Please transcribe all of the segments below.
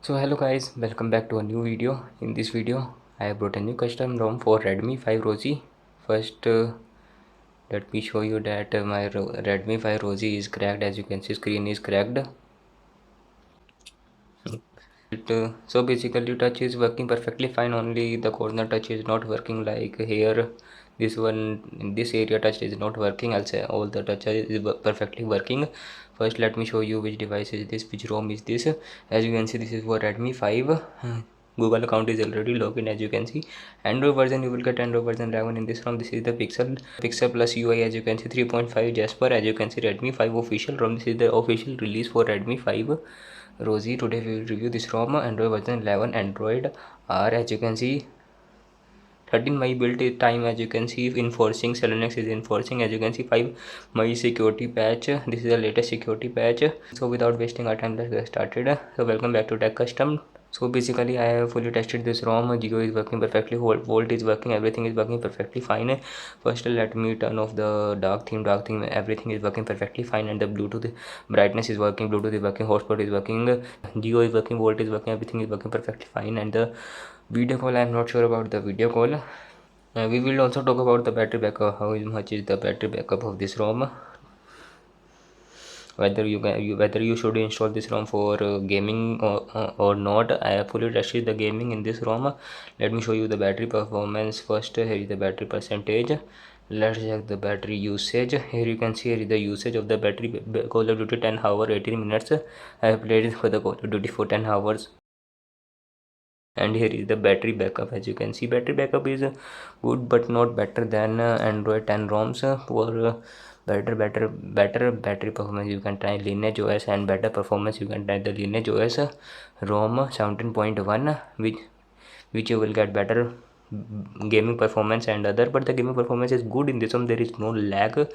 So hello guys, welcome back to a new video. In this video I have brought a new custom ROM for Redmi 5 Rozi. First let me show you that my Redmi 5 Rozi is cracked. As you can see, screen is cracked. So basically touch is working perfectly fine, only the corner touch is not working. Like here, this one in this area touch is not working. I'll say all the touch is perfectly working. First let me show you which device is this, which ROM is this. As you can see, this is for Redmi 5. Google account is already logged in. As you can see, Android version, you will get Android version 11 in this ROM. This is the Pixel Plus UI. As you can see, 3.5 Jasper. As you can see, Redmi 5 official ROM. This is the official release for Redmi 5 Rozi. Today we will review this ROM, Android version 11, Android R. As you can see, 13 my build time. As you can see, enforcing Selenex is enforcing. As you can see, 5 my security patch. This is the latest security patch. So without wasting our time, let's get started. So welcome back to Tech Custom. So basically I have fully tested this ROM. Geo is working perfectly, Volt is working, everything is working perfectly fine. First let me turn off the dark theme, everything is working perfectly fine, and the Bluetooth brightness is working, Bluetooth is working, hotspot is working, Geo is working, Volt is working, everything is working perfectly fine. And the video call, I am not sure about the video call. We will also talk about the battery backup, how much is the battery backup of this ROM, whether you should install this ROM for gaming or not. I have fully tested the gaming in this ROM. Let me show you the battery performance. First, here is the battery percentage. Let's check the battery usage. Here you can see, here is the usage of the battery. Call of Duty 10 hour 18 minutes. I have played it for the Call of Duty for 10 hours. And here is the battery backup. As you can see, battery backup is good but not better than Android 10 ROMs. For better battery performance, you can try Lineage OS, and better performance you can try the Lineage OS ROM 17.1, which you will get better gaming performance and other. But the gaming performance is good in this one, there is no lag.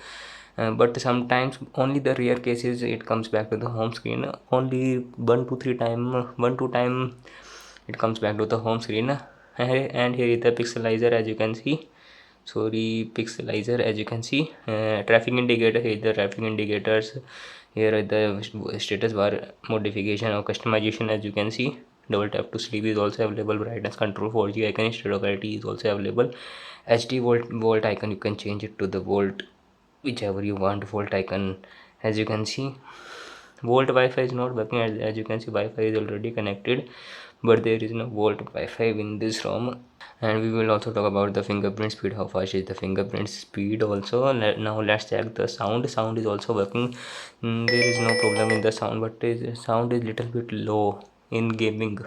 But sometimes, only the rare cases, it comes back to the home screen. Only 1 2 time it comes back to the home screen. And here is the pixelizer. As you can see, pixelizer. As you can see, traffic indicator. Here is the traffic indicators. Here is the status bar modification or customization. As you can see, double tap to sleep is also available. Brightness control, 4G icon, instead of LTE is also available. HD volt icon, you can change it to the volt, whichever you want volt icon. As you can see, Volt Wi-Fi is not working. As you can see, Wi-Fi is already connected, but there is no Volt Wi-Fi in this ROM. And we will also talk about the fingerprint speed. How fast is the fingerprint speed also. Now let's check the sound. Sound is also working. There is no problem in the sound, but sound is little bit low in gaming.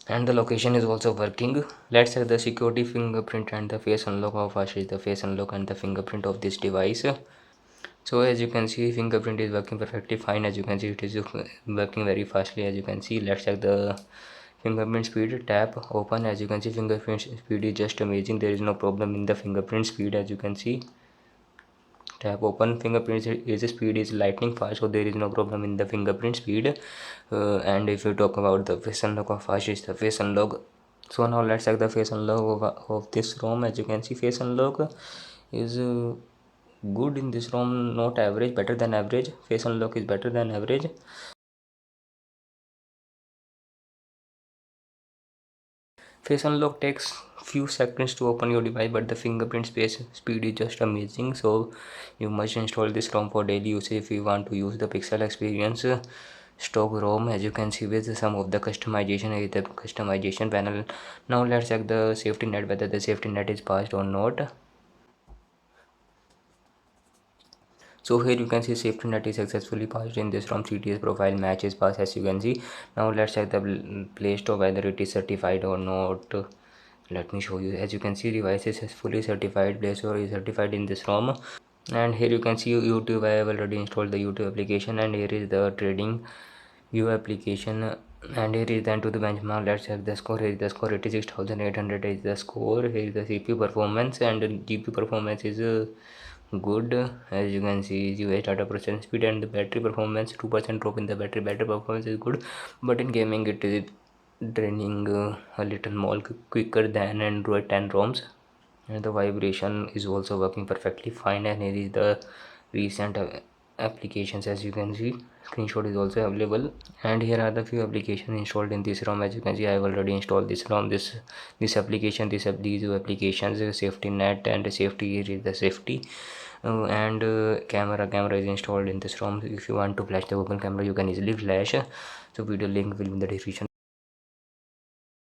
And the location is also working. Let's check the security, fingerprint and the face unlock. How fast is the face unlock and the fingerprint of this device. So as you can see, fingerprint is working perfectly fine. As you can see, it is working very fastly. As you can see, let's check the fingerprint speed. Tap open. As you can see, fingerprint speed is just amazing. There is no problem in the fingerprint speed. As you can see, tap open, fingerprint is speed is lightning fast, so there is no problem in the fingerprint speed. And if you talk about the face unlock, how fast is the face unlock. So now let's check the face unlock of this ROM. As you can see, face unlock is good in this ROM, not average, better than average. Face unlock is better than average. Face unlock takes few seconds to open your device, but the fingerprint space speed is just amazing. So you must install this ROM for daily usage if you want to use the Pixel Experience stock ROM. As you can see, with some of the customization is the customization panel. Now let's check the safety net, whether the safety net is passed or not. So here you can see safety net is successfully passed in this ROM. CTS profile match is passed, as you can see. Now let's check the Play Store, whether it is certified or not. Let me show you. As you can see, device is fully certified. Play Store is certified in this ROM. And here you can see YouTube. I have already installed the YouTube application, and here is the Trading View application. And here is then to the benchmark. Let's check the score. Here is the score, 86,800 is the score. Here is the CPU performance, and the GPU performance is good. As you can see, UH data processing speed and the battery performance, 2% drop in the battery performance is good, but in gaming it is draining a little more quicker than Android 10 ROMs. And the vibration is also working perfectly fine. And here is the recent applications. As you can see, screenshot is also available, and here are the few applications installed in this ROM. As you can see, I have already installed this ROM, this application, these two applications, safety net and safety is the safety, and camera is installed in this ROM. If you want to flash the Google camera, you can easily flash. So video link will be in the description.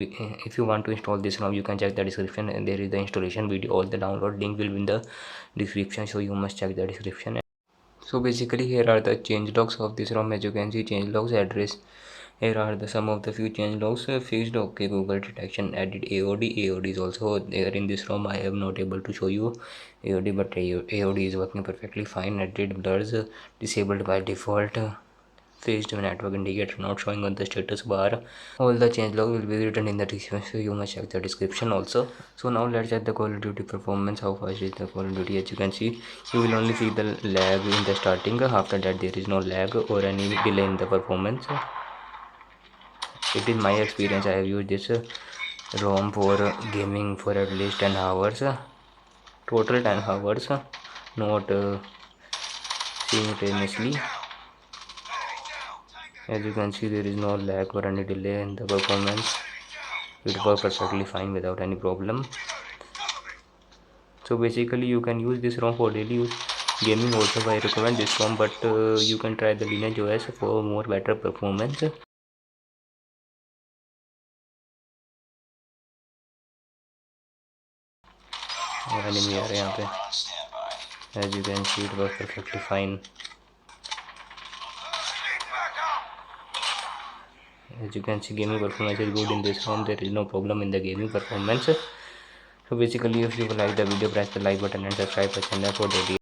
If you want to install this ROM, you can check the description, and there is the installation video. All the download link will be in the description, so you must check the description. So basically here are the change logs of this ROM. As you can see, change logs address. Here are the some of the few change logs. Fixed OK Google detection, added AOD is also there in this ROM. I am not able to show you AOD, but AOD is working perfectly fine. Added blurs, disabled by default. Fixed network indicator not showing on the status bar. All the change log will be written in the description, so you must check the description also. So now let's check the Call of Duty performance. How fast is the Call of Duty? As you can see, you will only see the lag in the starting. After that there is no lag or any delay in the performance. It is my experience. I have used this ROM for gaming for at least 10 hours, total 10 hours, not simultaneously. As you can see, there is no lag or any delay in the performance. It works perfectly fine without any problem. So basically you can use this ROM for daily use. Gaming also I recommend this ROM, but you can try the Lineage OS for more better performance. Enemy आ रहे हैं यहाँ पे. As you can see, it works perfectly fine. As you can see, gaming performance is good in this ROM. There is no problem in the gaming performance. So basically, if you like the video, press the like button and subscribe the channel for daily